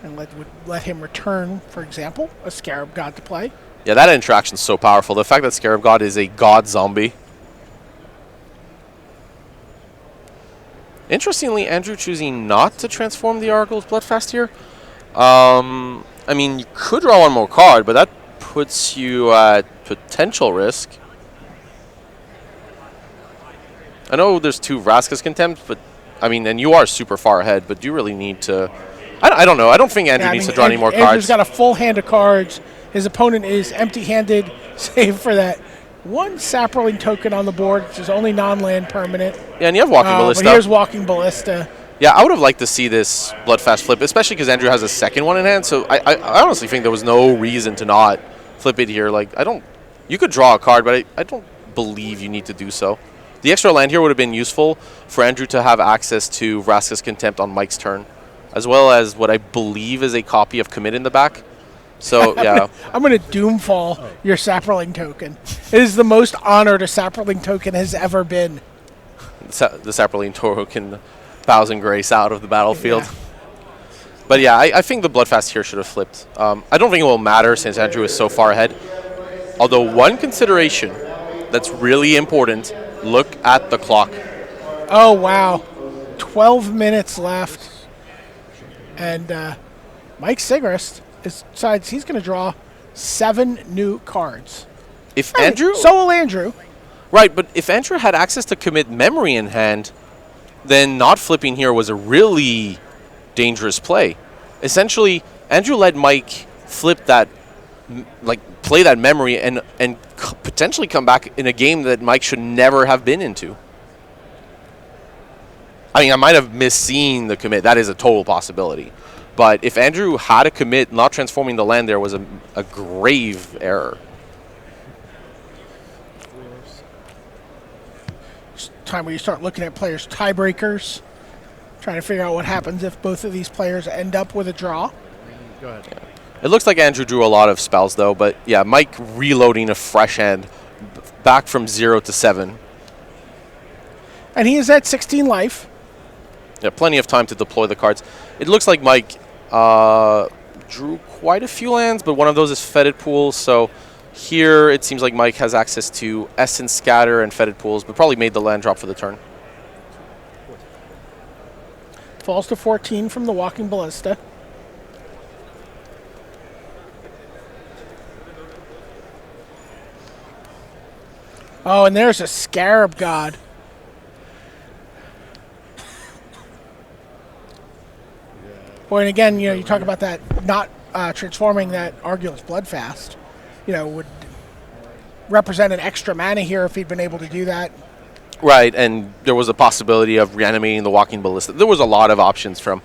And would let him return, for example, a Scarab God to play. Yeah, that interaction is so powerful. The fact that Scarab God is a god zombie. Interestingly, Andrew choosing not to transform the Argyl's Bloodfast here. I mean, you could draw one more card, but that puts you at potential risk. I know there's 2 Vraska's Contempt, but, I mean, and you are super far ahead, but do you really need to... I don't know. I don't think Andrew needs to draw any more cards. Andrew's got a full hand of cards. His opponent is empty-handed, save for that one Saproling token on the board, which is only non-land permanent. Yeah, and you have Walking Ballista. But here's Walking Ballista. Yeah, I would have liked to see this Bloodfast flip, especially because Andrew has a second one in hand. So I honestly think there was no reason to not flip it here. Like, you could draw a card, but I don't believe you need to do so. The extra land here would have been useful for Andrew to have access to Vraska's Contempt on Mike's turn, as well as what I believe is a copy of Commit in the back. So, yeah. I'm going to Doomfall your Saproling token. It is the most honored a Saproling token has ever been. The Saproling token bows in grace out of the battlefield. Yeah. But yeah, I think the Bloodfast here should have flipped. I don't think it will matter since Andrew is so far ahead. Although one consideration that's really important, look at the clock. Oh, wow. 12 minutes left. And Mike Sigrist decides he's going to draw 7 new cards. If Andrew... So will Andrew. Right, but if Andrew had access to Commit Memory in hand, then not flipping here was a really dangerous play. Essentially, Andrew let Mike flip that, like play that memory and potentially come back in a game that Mike should never have been into. I mean, I might have misseen the commit. That is a total possibility. But if Andrew had a commit, not transforming the land there was a grave error. It's time where you start looking at players' tiebreakers, trying to figure out what happens if both of these players end up with a draw. Go ahead. Yeah. It looks like Andrew drew a lot of spells, though. But yeah, Mike reloading a fresh hand back from 0 to 7. And he is at 16 life. Yeah, plenty of time to deploy the cards. It looks like Mike drew quite a few lands, but one of those is Fetid Pools. So here it seems like Mike has access to Essence Scatter and Fetid Pools, but probably made the land drop for the turn. Falls to 14 from the Walking Ballista. Oh, and there's a Scarab God. Boy, and again, you talk about that not transforming that Argyl's Bloodfast, would represent an extra mana here if he'd been able to do that. Right, and there was a possibility of reanimating the Walking Ballista. There was a lot of options from...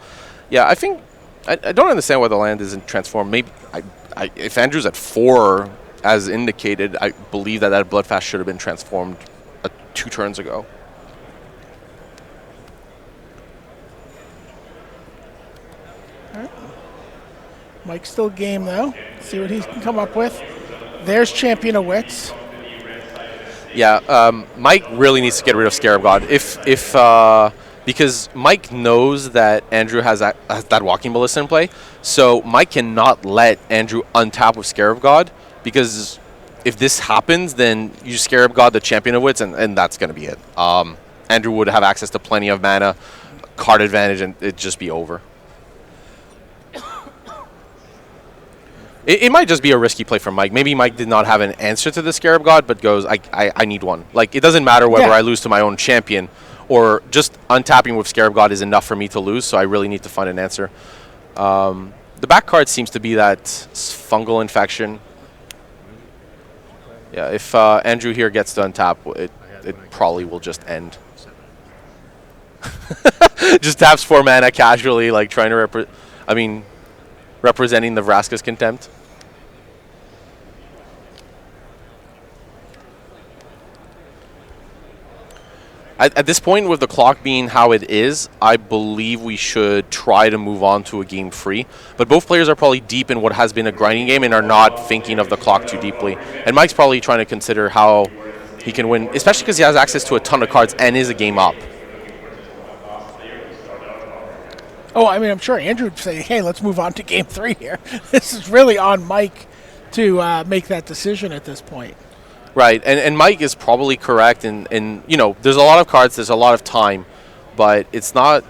Yeah, I think... I don't understand why the land isn't transformed. Maybe... if Andrew's at 4, as indicated, I believe that Bloodfast should have been transformed 2 turns ago. Mike's still game, though. See what he can come up with. There's Champion of Wits. Yeah, Mike really needs to get rid of Scarab God. If because Mike knows that Andrew has that Walking Ballista in play. So Mike cannot let Andrew untap with Scarab God, because if this happens, then you Scarab God the Champion of Wits, and that's going to be it. Andrew would have access to plenty of mana, card advantage, and it'd just be over. It might just be a risky play from Mike. Maybe Mike did not have an answer to the Scarab God, but goes, I need one. Like, it doesn't matter whether I lose to my own champion, or just untapping with Scarab God is enough for me to lose, so I really need to find an answer. The back card seems to be that fungal infection. Yeah, if Andrew here gets to untap, it probably will just end. Just taps 4 mana casually, like trying to representing the Vraska's Contempt. At this point, with the clock being how it is, I believe we should try to move on to a game 3. But both players are probably deep in what has been a grinding game and are not thinking of the clock too deeply. And Mike's probably trying to consider how he can win, especially because he has access to a ton of cards and is a game up. Oh, I mean, I'm sure Andrew would say, hey, let's move on to game 3 here. This is really on Mike to make that decision at this point. Right, and Mike is probably correct, and you know, there's a lot of cards, there's a lot of time, but it's not,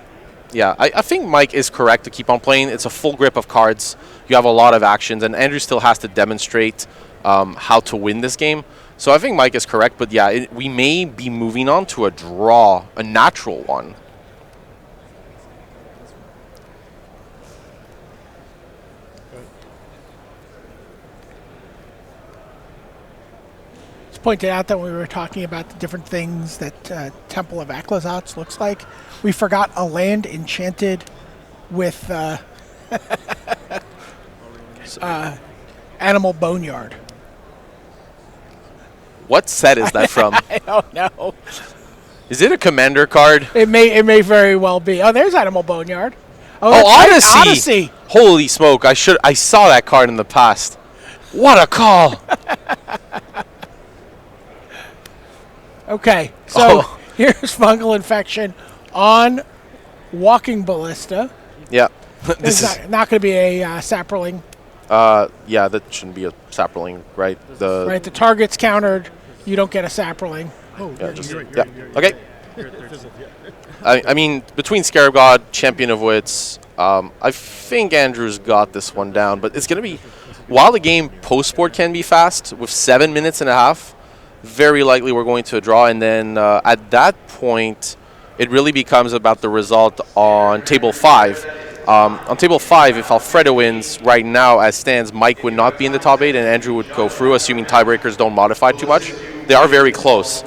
yeah, I think Mike is correct to keep on playing. It's a full grip of cards, you have a lot of actions, and Andrew still has to demonstrate how to win this game. So I think Mike is correct, but yeah, we may be moving on to a draw, a natural one. Pointed out that when we were talking about the different things that Temple of Aklazats looks like, we forgot a land enchanted with Animal Boneyard. What set is that from? I don't know. Is it a commander card? It may very well be. Oh, there's Animal Boneyard. Oh, Odyssey. Odyssey. Holy smoke! I saw that card in the past. What a call! Okay, so here's fungal infection on Walking Ballista. Yeah. This is not going to be a sapperling. Yeah, that shouldn't be a sapperling, right? Right, the target's countered. You don't get a sapperling. Oh, yeah, okay. I mean, between Scarab God, Champion of Wits, I think Andrew's got this one down, but it's going to be, while the game post-sport can be fast, with 7 minutes and a half, very likely we're going to a draw, and then at that point, it really becomes about the result on table 5. On table 5, if Alfredo wins right now as stands, Mike would not be in the top 8, and Andrew would go through, assuming tiebreakers don't modify too much. They are very close.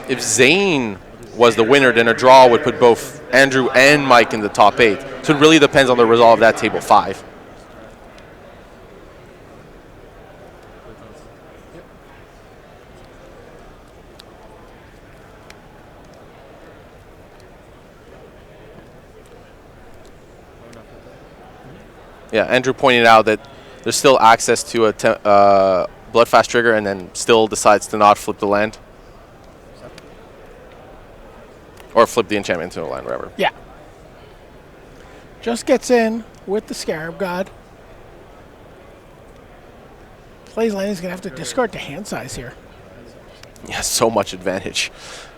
If Zane was the winner, then a draw would put both Andrew and Mike in the top 8. So it really depends on the result of that table 5. Yeah, Andrew pointed out that there's still access to a Bloodfast trigger, and then still decides to not flip the land. Or flip the enchantment into a land, whatever. Yeah. Just gets in with the Scarab God. Plays land, he's going to have to discard to hand size here. Yeah, so much advantage.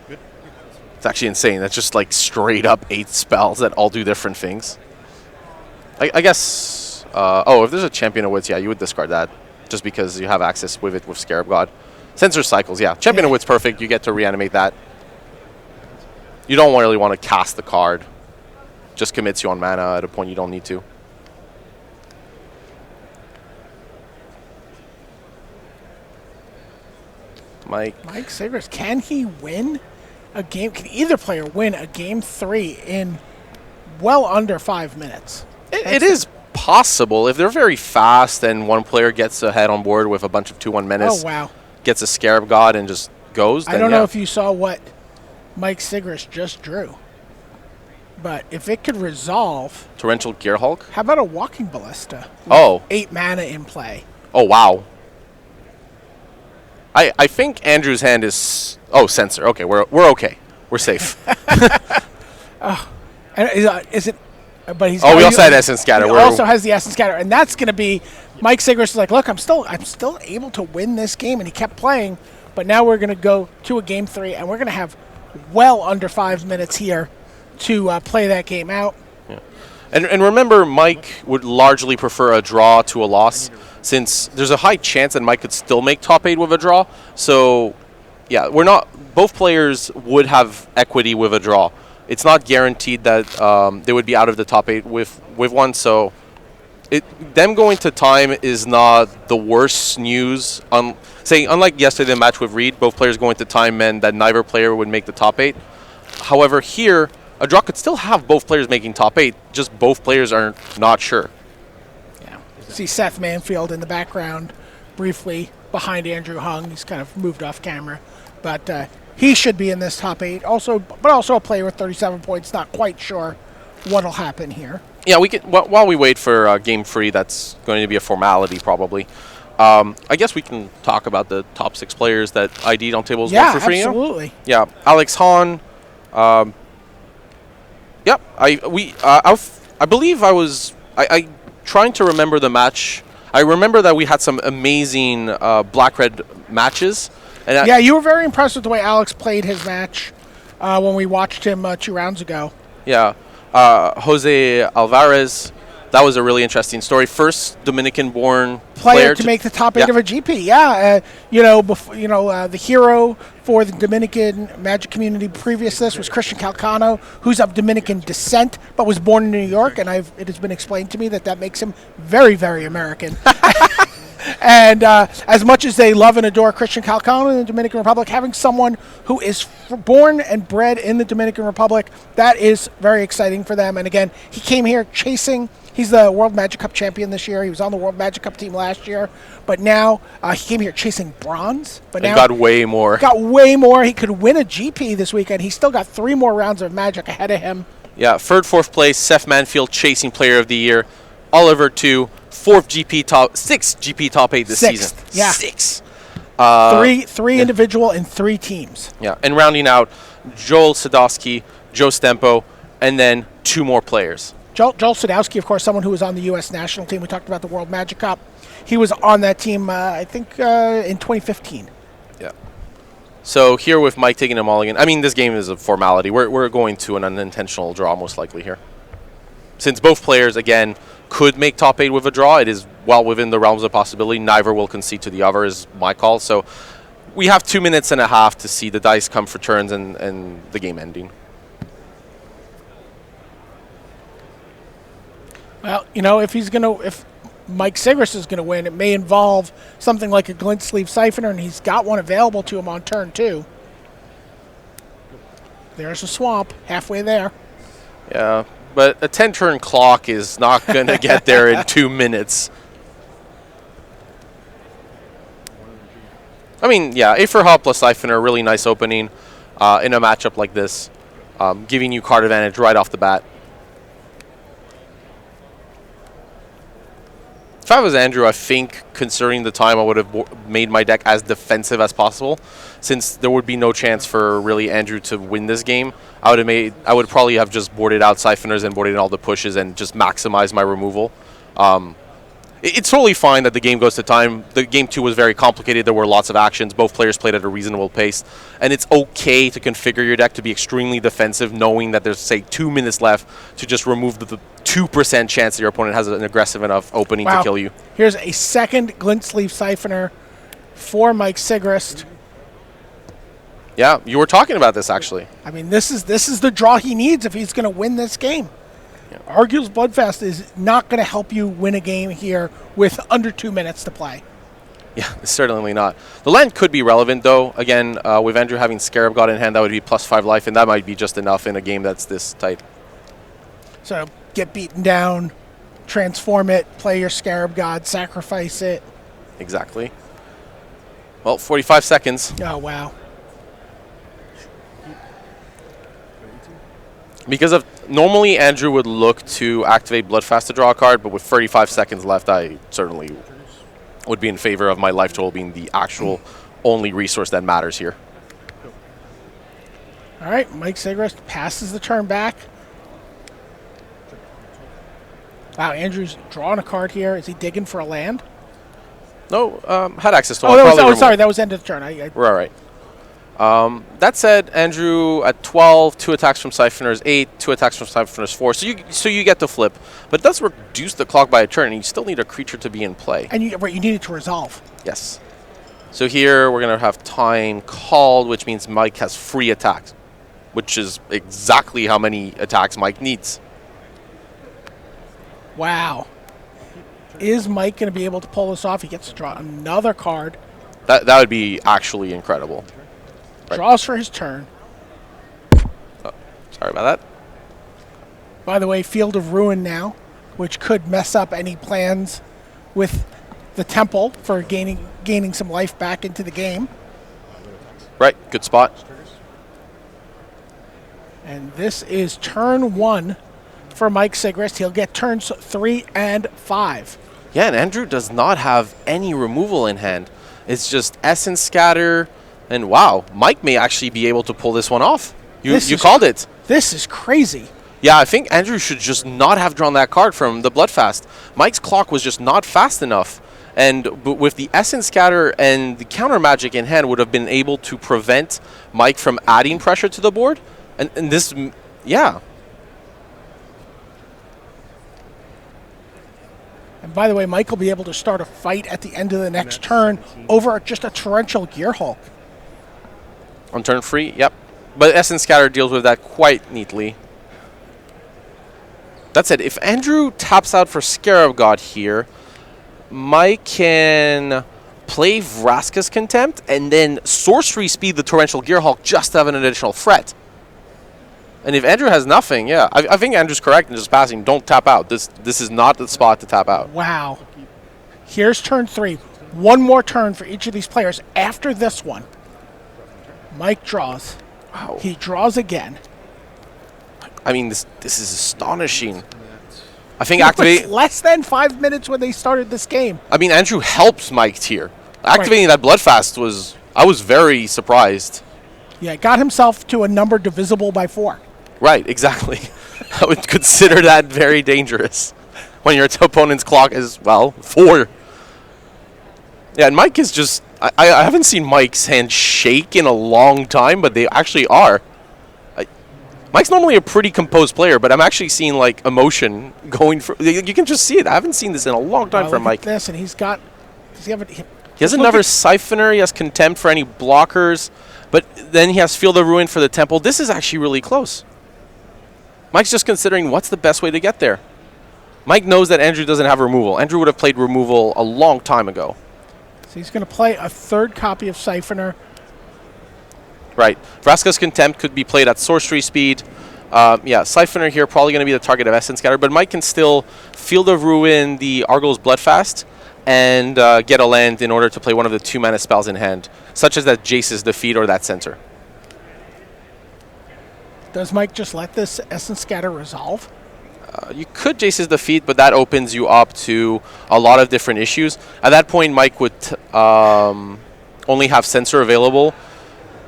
It's actually insane. That's just like straight up 8 spells that all do different things. I guess, if there's a Champion of Wits, yeah, you would discard that just because you have access with it with Scarab God. Sensor Cycles, yeah. Champion of Wits, perfect. You get to reanimate that. You don't really want to cast the card. Just commits you on mana at a point you don't need to. Mike Sigurds, can he win a game? Can either player win a game 3 in well under 5 minutes? It is possible. If they're very fast and one player gets ahead on board with a bunch of 2/1 menace, gets a Scarab God and just goes, then I don't know if you saw what Mike Sigurds just drew. But if it could resolve... Torrential Gearhulk? How about a Walking Ballista? Oh. 8 mana in play. Oh, wow. I think Andrew's hand is... Oh, Censor. Okay, we're okay. We're safe. And is it? But he's. Oh, we also had Essence Scatter. He also has the Essence Scatter, and that's going to be. Mike Sigrist is like, look, I'm still able to win this game, and he kept playing. But now we're going to go to a game 3, and we're going to have well under 5 minutes here to play that game out. Yeah. And remember, Mike would largely prefer a draw to a loss, since there's a high chance that Mike could still make top 8 with a draw. So, yeah, we're not. Both players would have equity with a draw. It's not guaranteed that they would be out of the top 8 with one. So, them going to time is not the worst news. Unlike yesterday's match with Reed, both players going to time meant that neither player would make the top 8. However, here, a draw could still have both players making top 8, just both players are not sure. Yeah. See Seth Manfield in the background, briefly behind Andrew Hung. He's kind of moved off camera. But he should be in this top 8. But also a player with 37 points, not quite sure what'll happen here. Yeah, we can. While we wait for game 3, that's going to be a formality probably. I guess we can talk about the top 6 players that ID'd on tables 1 for free. Yeah, absolutely. Yeah, Alex Hahn. Yep. I believe I trying to remember the match. I remember that we had some amazing black-red matches. And yeah, you were very impressed with the way Alex played his match when we watched him 2 rounds ago. Yeah. Jose Alvarez, that was a really interesting story. First Dominican-born player to make the top 8 of a GP. Yeah, the hero for the Dominican Magic community previous to this was Christian Calcano, who's of Dominican descent but was born in New York, and it has been explained to me that makes him very, very American. And as much as they love and adore Christian Calcano in the Dominican Republic, having someone who is born and bred in the Dominican Republic, that is very exciting for them. And again, he came here chasing. He's the World Magic Cup champion this year. He was on the World Magic Cup team last year. But now he came here chasing bronze. But now got way more. He could win a GP this weekend. He's still got 3 more rounds of Magic ahead of him. Yeah, 3rd, 4th place, Seth Manfield chasing player of the year. Oliver 2. 6th GP top 8 this season. Yeah. 6. Three individual and 3 teams. Yeah, and rounding out, Joel Sadowski, Joe Stempo, and then 2 more players. Joel Sadowski, of course, someone who was on the U.S. national team. We talked about the World Magic Cup. He was on that team, I think, in 2015. Yeah. So here with Mike taking a mulligan, I mean, this game is a formality. We're going to an unintentional draw most likely here. Since both players, again, could make top 8 with a draw, it is well within the realms of possibility. Neither will concede to the other is my call. So we have 2 minutes and a half to see the dice come for turns and the game ending. Well, if Mike Sigrist is going to win, it may involve something like a glint sleeve siphoner, and he's got one available to him on turn 2. There's a swamp halfway there. Yeah. But a 10-turn clock is not going to get there in 2 minutes. I mean, yeah, A for Hop plus Siphoner, really nice opening in a matchup like this, giving you card advantage right off the bat. If I was Andrew, I think, considering the time, I would have made my deck as defensive as possible, since there would be no chance for really Andrew to win this game. I would probably have just boarded out Siphoners and boarded in all the pushes and just maximized my removal. It's totally fine that the game goes to time. The game 2 was very complicated. There were lots of actions. Both players played at a reasonable pace. And it's okay to configure your deck to be extremely defensive, knowing that there's, say, 2 minutes left to just remove the 2% chance that your opponent has an aggressive enough opening to kill you. Here's a second glint sleeve Siphoner for Mike Sigrist. Yeah, you were talking about this, actually. I mean, this is the draw he needs if he's going to win this game. Yeah. Arguel's Bloodfest is not going to help you win a game here with under 2 minutes to play. Yeah, certainly not. The land could be relevant, though. Again, with Andrew having Scarab God in hand, that would be +5 life, and that might be just enough in a game that's this tight. So get beaten down, transform it, play your Scarab God, sacrifice it. Exactly. Well, 45 seconds. Oh, wow. Because of normally Andrew would look to activate Bloodfast to draw a card, but with 35 seconds left, I certainly would be in favor of my life total being the actual only resource that matters here. All right, Mike Sigrist passes the turn back. Wow, Andrew's drawing a card here. Is he digging for a land? No, had access to Oh, one. that was, Probably sorry, that was end of the turn. We're all right. That said, Andrew at 12, 2 attacks from Siphoners, 8, 2 attacks from Siphoners, 4. So you get to flip, but it does reduce the clock by a turn, and you still need a creature to be in play. And you need it to resolve. Yes. So here we're going to have time called, which means Mike has free attacks, which is exactly how many attacks Mike needs. Wow. Is Mike going to be able to pull this off? He gets to draw another card. That would be actually incredible. Right. Draws for his turn. Oh, sorry about that. By the way, Field of Ruin now, which could mess up any plans with the Temple for gaining some life back into the game. Right, good spot. And this is turn 1 for Mike Sigrist. He'll get turns 3 and 5. Yeah, and Andrew does not have any removal in hand. It's just Essence Scatter, and wow, Mike may actually be able to pull this one off. You called it. This is crazy. Yeah, I think Andrew should just not have drawn that card from the Bloodfast. Mike's clock was just not fast enough, and with the Essence Scatter and the counter magic in hand would have been able to prevent Mike from adding pressure to the board. And this, yeah. And by the way, Mike will be able to start a fight at the end of the next turn over just a Torrential Gearhulk. On turn 3, yep. But Essence Scatter deals with that quite neatly. That said, if Andrew taps out for Scarab God here, Mike can play Vraska's Contempt and then sorcery speed the Torrential Gearhulk just to have an additional threat. And if Andrew has nothing, yeah, I think Andrew's correct in just passing. Don't tap out. This is not the spot to tap out. Wow. Here's turn 3. One more turn for each of these players. After this one, Mike draws. Wow. He draws again. I mean, this is astonishing. I think activate less than 5 minutes when they started this game. I mean, Andrew helps Mike here. Activating that Bloodfast I was very surprised. Yeah, got himself to a number divisible by 4. Right, exactly. I would consider that very dangerous when your opponent's clock is, well, 4. Yeah, and Mike is just... I haven't seen Mike's hand shake in a long time, but they actually are. Mike's normally a pretty composed player, but I'm actually seeing, like, emotion going for... You can just see it. I haven't seen this in a long time from Mike. This, and he's got... He has another Siphoner. He has Contempt for any blockers, but then he has Field of Ruin for the Temple. This is actually really close. Mike's just considering what's the best way to get there. Mike knows that Andrew doesn't have removal. Andrew would have played removal a long time ago. So he's going to play a 3rd copy of Siphoner. Right. Vraska's Contempt could be played at sorcery speed. Yeah, Siphoner here probably going to be the target of Essence Scatter, but Mike can still Field of Ruin the Argos Bloodfast and get a land in order to play one of the 2-mana spells in hand, such as that Jace's Defeat or that Censor. Does Mike just let this Essence Scatter resolve? You could Jace's Defeat, but that opens you up to a lot of different issues. At that point, Mike would only have Censor available,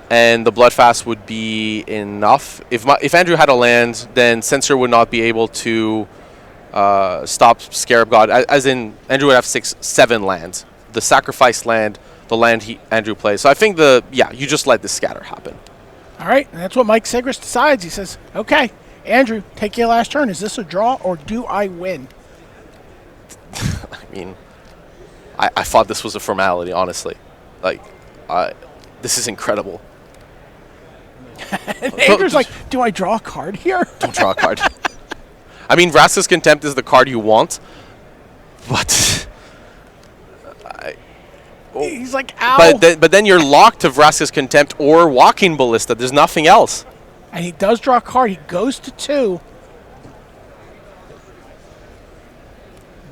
and the Bloodfast would be enough. If Andrew had a land, then Censor would not be able to stop Scarab God, as in Andrew would have 7 lands. The sacrifice land, the land Andrew plays. So I think you just let the scatter happen. All right, and that's what Mike Sigrist decides. He says, okay, Andrew, take your last turn. Is this a draw or do I win? I mean, I thought this was a formality, honestly. Like, this is incredible. And Andrew's like, do I draw a card here? Don't draw a card. I mean, Vraska's Contempt is the card you want, but... He's like, ow. But then you're locked to Vraska's Contempt or Walking Ballista. There's nothing else. And he does draw a card. He goes to 2.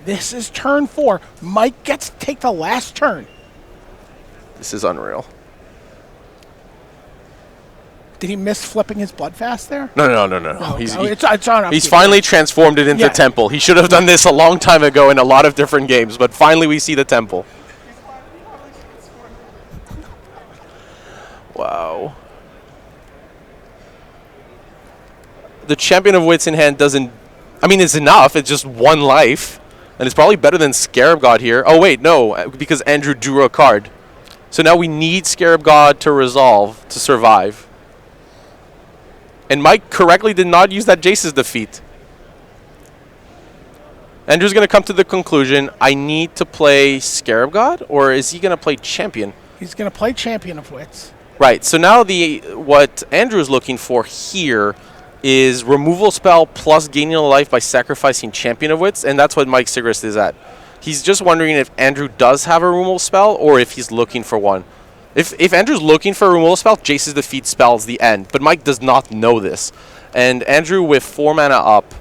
This is turn 4. Mike gets to take the last turn. This is unreal. Did he miss flipping his Bloodfast there? No. Oh, it's on. He's finally transformed it into Temple. He should have done this a long time ago in a lot of different games, but finally we see the Temple. Wow. The Champion of Wits in hand doesn't I mean, it's enough. It's just one life. And it's probably better than Scarab God here. Oh, wait, no, because Andrew drew a card. So now we need Scarab God to resolve to survive. And Mike correctly did not use that Jace's defeat. Andrew's going to come to the conclusion, I need to play Scarab God, or is he going to play Champion? He's going to play Champion of Wits. Right, so now what Andrew is looking for here is removal spell plus gaining a life by sacrificing Champion of Wits, and that's what Mike Sigrist is at. He's just wondering if Andrew does have a removal spell or if he's looking for one. If Andrew's looking for a removal spell, Jace's defeat spells the end, but Mike does not know this. And Andrew with 4 mana up.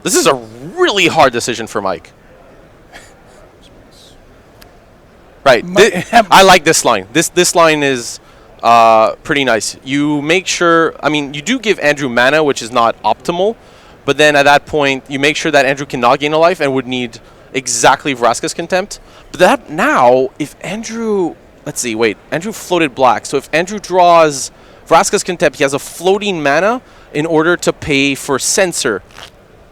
This is a really hard decision for Mike. Right, I like this line. This line is pretty nice. You make sure, I mean, you do give Andrew mana, which is not optimal, but then at that point, you make sure that Andrew cannot gain a life and would need exactly Vraska's Contempt. But that now, if Andrew, let's see, wait, Andrew floated black. So if Andrew draws Vraska's Contempt, he has a floating mana in order to pay for Censor.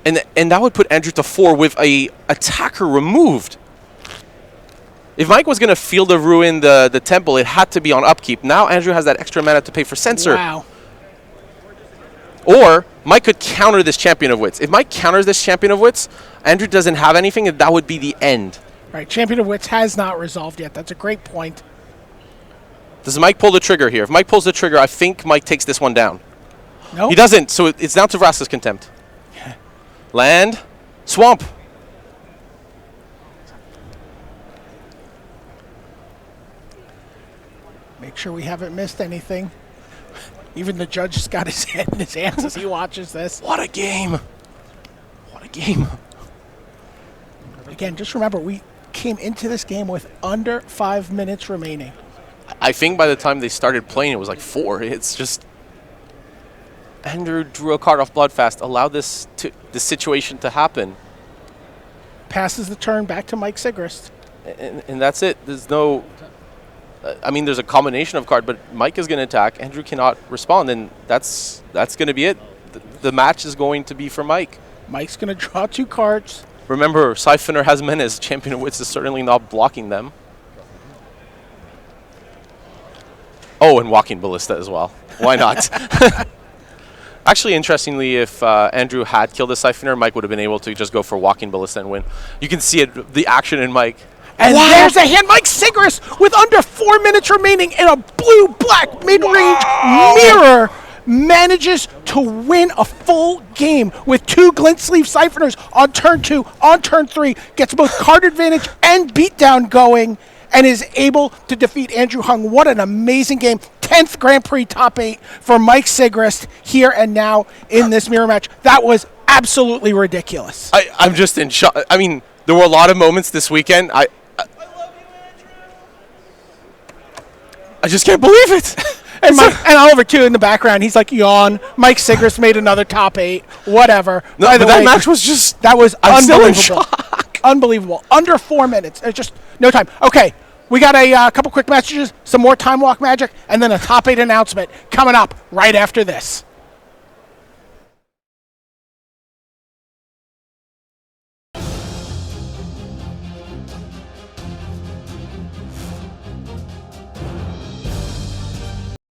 And that would put Andrew to 4 with a attacker removed. If Mike was going to Field of Ruin the temple, it had to be on upkeep. Now Andrew has that extra mana to pay for Censor. Wow. Or Mike could counter this Champion of Wits. If Mike counters this Champion of Wits, Andrew doesn't have anything, and that would be the end. Right, Champion of Wits has not resolved yet. That's a great point. Does Mike pull the trigger here? If Mike pulls the trigger, I think Mike takes this one down. No. He doesn't, so it's down to Vraska's Contempt. Land, Swamp. Make sure we haven't missed anything. Even the judge has got his head in his hands as he watches this. What a game. What a game. Again, just remember, we came into this game with under 5 minutes remaining. I think by the time they started playing, it was like 4. It's just... Andrew drew a card off Bloodfast, allowed this situation to happen. Passes the turn back to Mike Sigrist. And that's it. There's no... I mean, there's a combination of card, but Mike is going to attack. Andrew cannot respond, and that's going to be it. The match is going to be for Mike. Mike's going to draw 2 cards. Remember, Siphoner has Menace. Champion of Wits is certainly not blocking them. Oh, and Walking Ballista as well. Why not? Actually, interestingly, if Andrew had killed the Siphoner, Mike would have been able to just go for Walking Ballista and win. You can see it, the action in Mike. And there's a hand. Mike Sigrist with under 4 minutes remaining in a blue-black mid-range mirror manages to win a full game with 2 glint sleeve Siphoners on turn 2, on turn 3, gets both card advantage and beatdown going, and is able to defeat Andrew Hung. What an amazing game. 10th Grand Prix top 8 for Mike Sigrist here and now in this mirror match. That was absolutely ridiculous. I'm just in shock. I mean, there were a lot of moments this weekend. I just can't believe it. And Oliver, too, in the background, he's like, yawn. Mike Sigrist made another top 8. Whatever. No, but that match was just... That was I'm unbelievable. still in shock. Unbelievable. Under 4 minutes. It's just no time. Okay, we got a couple quick messages, some more Time Walk Magic, and then a top 8 announcement coming up right after this.